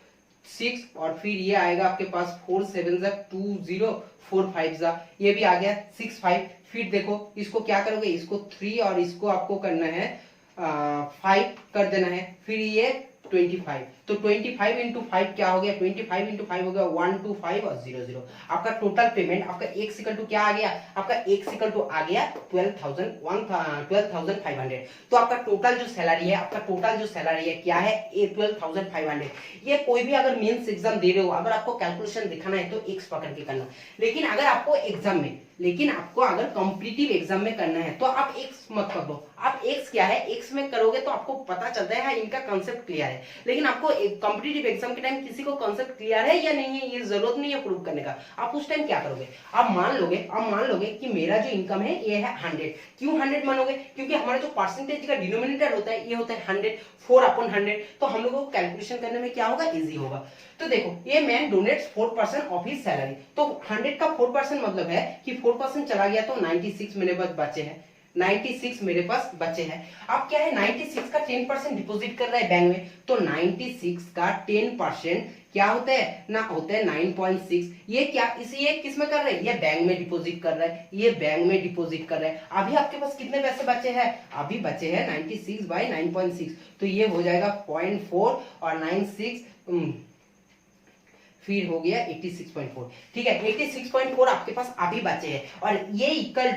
6, और फिर ये आएगा आपके पास 4 7 2 0 4 5 ये भी आ गया 6 5। फिर देखो इसको क्या करोगे, इसको 3 और इसको आपको करना है 5 कर देना है, फिर ये 25, तो 25 इंटू 5 क्या हो गया, 25 इंटू 5 हो गया 125 और 00। आपका टोटल पेमेंट आपका x इक्वल टू क्या आ गया, आपका x इक्वल टू आ गया 12,500। तो आपका टोटल जो सैलरी है, आपका टोटल जो सैलरी है क्या है, 12,500। ये कोई भी अगर मेंस एग्जाम दे रहे हो, अगर आपको कैलकुलेशन दिखाना है तो x पकड़ के करना, लेकिन अगर आपको एग्जाम में, लेकिन आपको अगर कॉम्पिटिटिव एग्जाम में करना है तो आप x मत पकड़ो। आप x क्या है, x में करोगे तो आपको पता चलता है हाँ इनका कॉन्सेप्ट क्लियर है, लेकिन आपको कॉम्पिटिटिव एग्जाम के टाइम किसी को कॉन्सेप्ट क्लियर है या नहीं है ये जरूरत नहीं है प्रूव करने का। आप उस टाइम क्या करोगे, आप मान लोगे कि मेरा जो इनकम है ये है 100। क्यों 100 मानोगे, क्योंकि हमारा जो परसेंटेज का डिनोमिनेटर होता है ये होता है 100, 4 अपन 100, तो हम लोगों को कैलकुलेशन करने में क्या होगा, इजी होगा। तो देखो ये man donates 4% of his salary, तो 100 का 4% मतलब है कि 4% चला गया तो 96 मेरे पास बचे हैं, 96 मेरे पास बचे हैं। अब क्या है 96 का 10% डिपॉजिट कर रहा है बैंक में, तो 96 का 10% क्या होता है ना, होता है 9.6। ये क्या, इसे ये किस में कर रहे हैं, ये बैंक में डिपॉजिट कर रहा है, ये बैंक में डिपॉजिट कर रहा है। अभी आपके पास कितने पैसे बचे हैं, अभी बचे हैं 96 बाई 9.6, तो ये हो जाएगा 0.4 और 96 फिर हो गया 86.4, ठीक है। 86.4 आपके पास अभी बचे हैं, और ये इक्वल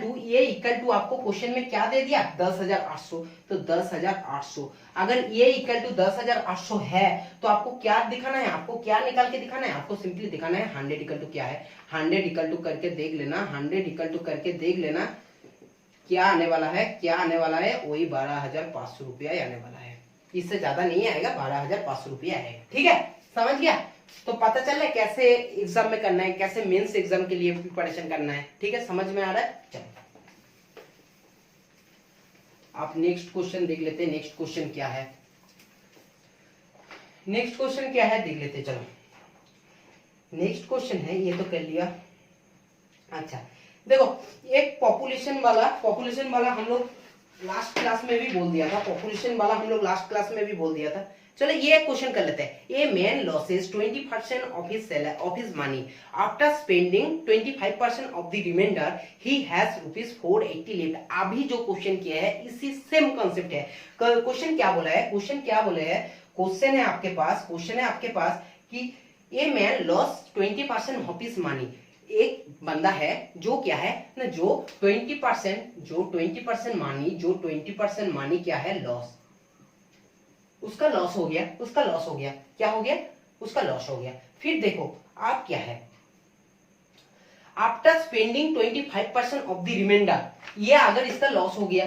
टू आपको क्वेश्चन में क्या दे दिया, 10,800, तो 10,800। अगर ये इक्वल टू 10,800 है तो आपको क्या दिखाना है, आपको क्या निकाल के दिखाना है, आपको सिंपली दिखाना है 100 इक्वल टू क्या है, 100 इक्वल टू करके देख लेना, 100 इक्वल टू करके देख लेना क्या आने वाला है, क्या आने वाला है, वही 12,500 रुपया आने वाला है, इससे ज्यादा नहीं आएगा, 12,500 रुपया आएगा, ठीक है। समझ गया, तो पता चल रहा है कैसे एग्जाम में करना है, कैसे मेंस एग्जाम के लिए प्रिपरेशन करना है, ठीक है, समझ में आ रहा है। चलो आप नेक्स्ट क्वेश्चन देख लेते हैं, नेक्स्ट क्वेश्चन क्या है, नेक्स्ट क्वेश्चन क्या है देख लेते। चलो नेक्स्ट क्वेश्चन है, ये तो कर लिया। अच्छा देखो, एक पॉपुलेशन वाला हम लोग लास्ट क्लास में भी बोल दिया था, पॉपुलेशन वाला हम लोग लास्ट क्लास में भी बोल दिया था। चलो ये क्वेश्चन कर लेते हैं। A man losses 20% of his money after spending 25% of the reminder, he has ₹480 left. अभी जो क्वेश्चन किया है इसी सेम कॉन्सेप्ट है। क्वेश्चन क्या बोला है, क्वेश्चन है आपके पास कि a man loss 20% of his money. एक बंदा है जो क्या है ना, जो 20% मानी क्या है, लॉस, उसका लॉस हो गया, क्या हो गया, उसका लॉस हो गया। फिर देखो आप क्या है, after spending 25% of the reminder, ये अगर इसका लॉस हो गया,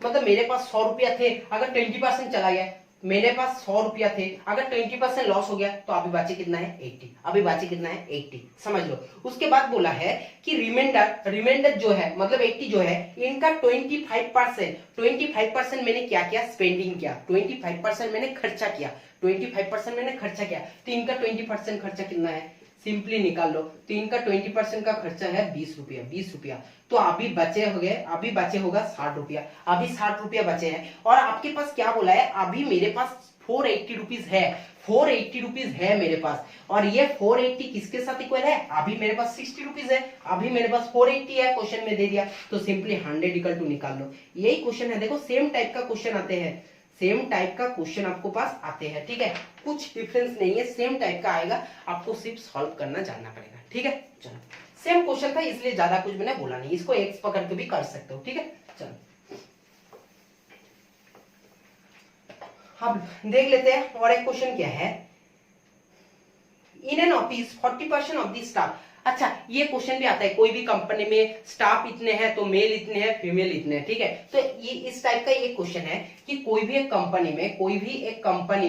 मतलब मेरे पास 100 रुपया थे, अगर 20% चला गया मेरे पास 100 रुपया थे, अगर 20% लॉस हो गया तो अभी बाकी कितना है 80, अभी बाकी कितना है 80, समझ लो। उसके बाद बोला है कि रिमाइंडर जो है मतलब 80 जो है इनका 25% मैंने क्या किया, स्पेंडिंग किया, 25% मैंने खर्चा किया, 25% मैंने खर्चा किया, तो इनका 20% खर्चा कितना है, सिंपली निकाल लो। तो इनका 20% का खर्चा है 20 रुपया, 20 रुपया, तो अभी बचे होगा 60 रुपया, अभी 60 रुपया बचे हैं। और आपके पास क्या बोला है, अभी मेरे पास 480 रुपीज है, 480 रुपीज है मेरे पास, और ये 480 किसके साथ इक्वल है, अभी मेरे पास 60 रुपीज है, अभी मेरे पास 480 है, क्वेश्चन में दे दिया, तो सिंपली 100 इक्वल टू निकाल लो। यही क्वेश्चन है, देखो सेम टाइप का क्वेश्चन आते हैं, सेम टाइप का क्वेश्चन आपको पास आते हैं, ठीक है, कुछ डिफरेंस नहीं है, सेम टाइप का आएगा, आपको सिर्फ सॉल्व करना जानना पड़ेगा, ठीक है। चलो सेम क्वेश्चन था इसलिए ज्यादा कुछ मैंने बोला नहीं, इसको एक्स पकड़ के भी कर सकते हो, ठीक है। चलो अब देख लेते हैं और एक क्वेश्चन क्या है, in an office 40% of the staff. अच्छा ये क्वेश्चन भी आता है, कोई भी कंपनी में स्टाफ इतने हैं तो मेल इतने हैं फीमेल इतने हैं, ठीक है। तो ये इस टाइप का ये क्वेश्चन है कि कोई भी एक कंपनी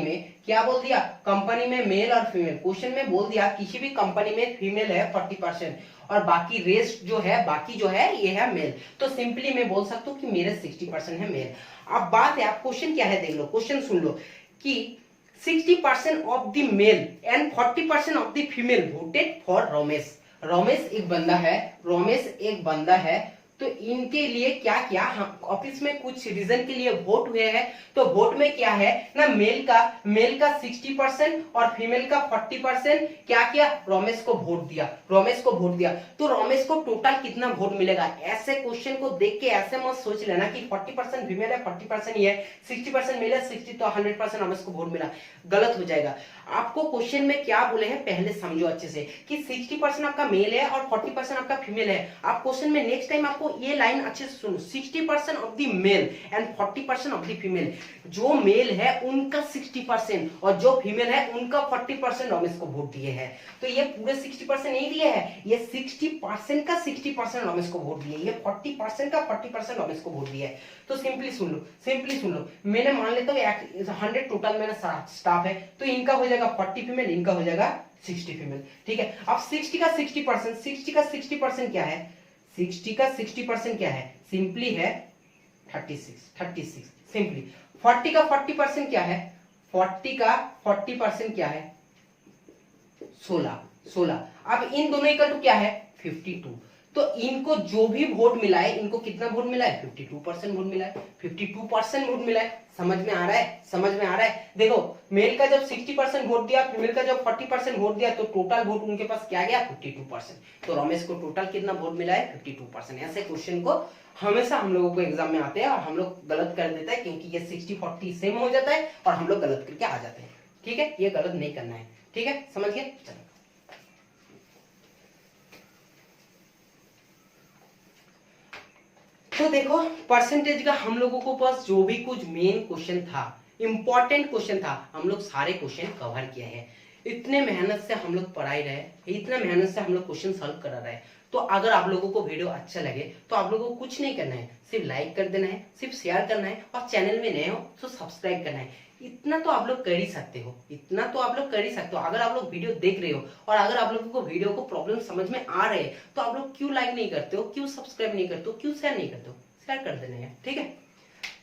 में क्या बोल दिया, कंपनी में मेल और फीमेल, क्वेश्चन में बोल दिया किसी भी कंपनी में फीमेल है 40% और बाकी रेस्ट जो है ये है मेल, तो सिंपली मैं बोल सकता हूँ कि मेरे 60% है मेल। अब बात है, आप क्वेश्चन क्या है देख लो, क्वेश्चन सुन लो कि 60% of the male and 40% of the female voted for Ramesh. Ramesh एक बंदा है, तो इनके लिए क्या किया, हम ऑफिस में कुछ रीजन के लिए वोट हुए हैं, तो वोट में क्या है ना, मेल का 60% और फीमेल का 40% क्या किया, रमेश को वोट दिया, तो रमेश को टोटल कितना वोट मिलेगा। ऐसे क्वेश्चन को देख के ऐसे मत सोच लेना कि 40% फीमेल है 40% ये है, 60% मेल है 60 तो 100% रमेश को वोट मिला, गलत हो जाएगा। आपको क्वेश्चन में क्या बोले हैं पहले समझो अच्छे से कि 60% आपका मेल है और 40% आपका फीमेल है। आप क्वेश्चन में नेक्स्ट टाइम आपको ये लाइन अच्छे से सुनो, 60% of the male and 40% of the female, जो मेल है उनका 60% और जो फीमेल है उनका 40% रमेश को वोट दिए हैं। तो ये पूरे 60% नहीं दिए है, ये 60% का 60% रमेश को वोट दिए, ये 40% का 40% रमेश को वोट दिया है। तो सिंपली सुन लो, मैंने मान लेता हूँ 100 टोटल मेरा स्टाफ है, तो इनका हो जाएगा 40 फीमेल, इनका हो जाएगा 60 फीमेल, ठीक है। अब 60 का 60% क्या है, 60 का 60% क्या है, सिंपली है 36 सिंपली। 40 का 40% क्या है, 40 का 40% क्या है 16। अब इन दोनों इक्वल टू क्या है 52, तो इनको जो भी वोट मिला है, इनको कितना वोट मिला है 52% वोट मिला है, 52% वोट मिला है। समझ में आ रहा है। देखो मेल का जब 60% वोट दिया, फीमेल का जब 40% वोट दिया, तो टोटल वोट उनके पास क्या गया 52%, तो रमेश को टोटल कितना वोट मिला है 52%। ऐसे क्वेश्चन को हमेशा हम लोगों को एग्जाम में आते हैं और हम लोग गलत कर देते हैं, क्योंकि ये 60-40 सेम हो जाता है और हम लोग गलत करके आ जाते हैं, ठीक है। ये गलत नहीं करना है, ठीक है, समझ गए। चलो तो देखो परसेंटेज का हम लोगों को पास जो भी कुछ मेन क्वेश्चन था, इंपॉर्टेंट क्वेश्चन था, हम लोग सारे क्वेश्चन कवर किए हैं। इतने मेहनत से हम लोग पढ़ाई रहे, इतना मेहनत से हम लोग क्वेश्चन सॉल्व करा रहे। तो अगर आप लोगों को वीडियो अच्छा लगे तो आप लोगों को कुछ नहीं करना है, सिर्फ लाइक कर देना है, सिर्फ शेयर करना है, और चैनल में नए हो तो सब्सक्राइब करना है। इतना तो आप लोग कर ही सकते हो, अगर आप लोग वीडियो देख रहे हो और अगर आप लोगों को वीडियो को प्रॉब्लम समझ में आ रहे हैं, तो आप लोग क्यों लाइक नहीं करते हो, क्यों सब्सक्राइब नहीं करते हो, क्यों शेयर नहीं करते हो, शेयर कर देना है, ठीक है।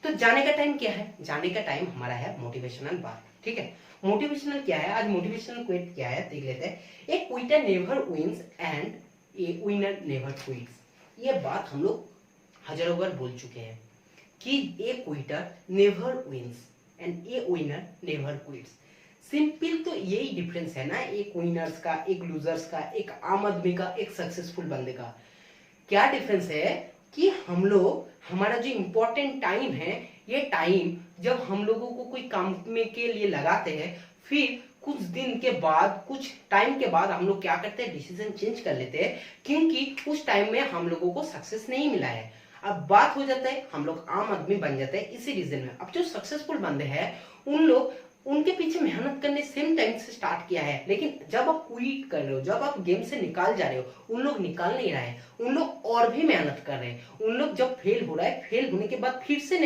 तो जाने का टाइम क्या है, जाने का टाइम हमारा है मोटिवेशनल बात, ठीक है। मोटिवेशनल क्या है, आज मोटिवेशनल क्विट क्या है देख लेते हैं। A quitter never wins and a winner never quits. ये बात हम लोग हजारों बार बोल चुके हैं कि a quitter never wins and a winner never quits. Simple तो यही डिफरेंस है ना, एक विनर्स का, एक लूजर्स का, एक आम आदमी का, एक सक्सेसफुल बंदे का। क्या डिफरेंस है कि हम लोग, हमारा जो इम्पोर्टेंट टाइम है, ये टाइम जब हम लोगों को कोई काम में के लिए लगाते हैं, फिर कुछ दिन के बाद, कुछ टाइम के बाद हम लोग क्या करते हैं, डिसीजन चेंज कर लेते हैं, क्योंकि उस टाइम में हम लोगों को सक्सेस नहीं मिला है। अब बात हो जाता है हम लोग आम आदमी बन जाते हैं इसी रीजन में। अब जो सक्सेसफुल बंदे हैं उन लोग, उनके पीछे मेहनत करने सेम टाइम से स्टार्ट किया है, लेकिन जब आप क्विट कर रहे हो, जब आप गेम से निकाल जा रहे हो, उन लोग निकाल नहीं रहे हैं, उन लोग और भी मेहनत कर रहे हैं। उन लोग जब फेल हो रहा है, फेल होने के बाद फिर से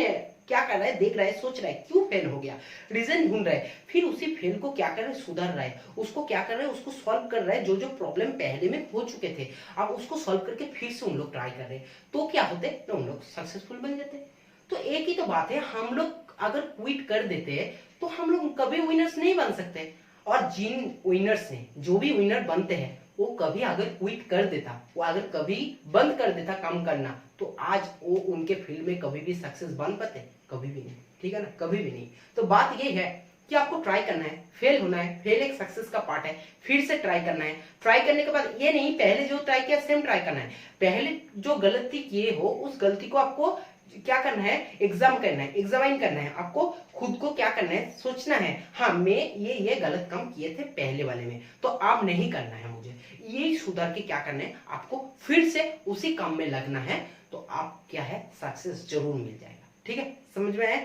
क्या कर रहा है, देख रहा है, सोच रहा है क्यों फेल हो गया, रीजन ढूंढ रहा है, फिर उसी फेल को क्या कर रहा है, सुधार रहा है, उसको क्या कर रहा है, उसको सॉल्व कर रहा है। जो जो प्रॉब्लम पहले में हो चुके थे अब उसको सॉल्व करके फिर से उन लोग ट्राई कर रहे हैं, तो क्या होते हैं ना, उन लोग सक्सेसफुल बन जाते हैं। तो एक ही तो बात है, हम लोग अगर क्विट कर देते हैं तो हम लोग कभी विनर्स नहीं बन सकते। और जिन विनर्स ने, जो भी विनर बनते हैं, वो कभी अगर क्विट कर देता, वो अगर कभी बंद कर देता काम करना, तो आज वो उनके फील्ड में कभी भी सक्सेस बन पाते, कभी भी नहीं, ठीक है ना, कभी भी नहीं। तो बात ये है कि आपको ट्राई करना है, फेल होना है, फेल एक सक्सेस का पार्ट है, फिर से ट्राई करना है। ट्राई करने के बाद ये नहीं पहले जो ट्राई किया सेम ट्राई करना है, पहले जो गलती किए हो उस गलती को आपको क्या करना है, एग्जाम करना है, एग्जामाइन करना है, आपको खुद को क्या करना है, सोचना है, हाँ मैं ये गलत काम किए थे पहले वाले में, तो अब नहीं करना है मुझे, ये सुधार के क्या करना है, आपको फिर से उसी काम में लगना है, तो आप क्या है, सक्सेस जरूर मिल जाएगा। ठीक है, समझ में आया?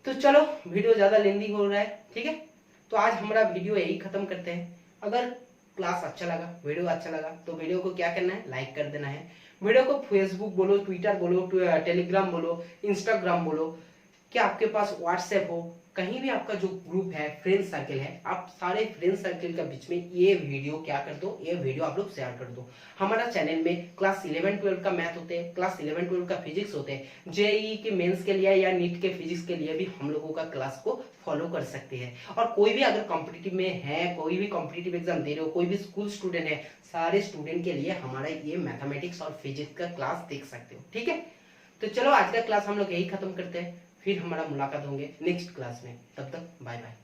तो चलो, वीडियो ज्यादा लेंदी हो रहा है, ठीक है, तो आज हमारा वीडियो यही खत्म करते हैं। अगर क्लास अच्छा लगा, वीडियो अच्छा लगा, तो वीडियो को क्या करना है, लाइक कर देना है। वीडियो को फेसबुक बोलो, ट्विटर बोलो, टेलीग्राम बोलो, इंस्टाग्राम बोलो, क्या आपके पास व्हाट्सएप हो, कहीं भी आपका जो ग्रुप है, फ्रेंड सर्किल है, आप सारे फ्रेंड सर्किल के बीच में ये वीडियो क्या कर दो, ये वीडियो आप लोग शेयर कर दो। हमारा चैनल में क्लास 11-12 का मैथ होते हैं, क्लास 11-12 का फिजिक्स होते हैं, जेईई के मेंस के लिए या नीट के फिजिक्स के लिए भी हम लोगों का क्लास को फॉलो कर सकते हैं। और कोई भी अगर कॉम्पिटिटिव में है, कोई भी कॉम्पिटिटिव एग्जाम दे रहे हो, कोई भी स्कूल स्टूडेंट है, सारे स्टूडेंट के लिए हमारा ये मैथमेटिक्स और फिजिक्स का क्लास देख सकते हो। ठीक है, तो चलो आज का क्लास हम लोग यही खत्म करते हैं, फिर हमारा मुलाकात होंगे नेक्स्ट क्लास में, तब तक बाय बाय।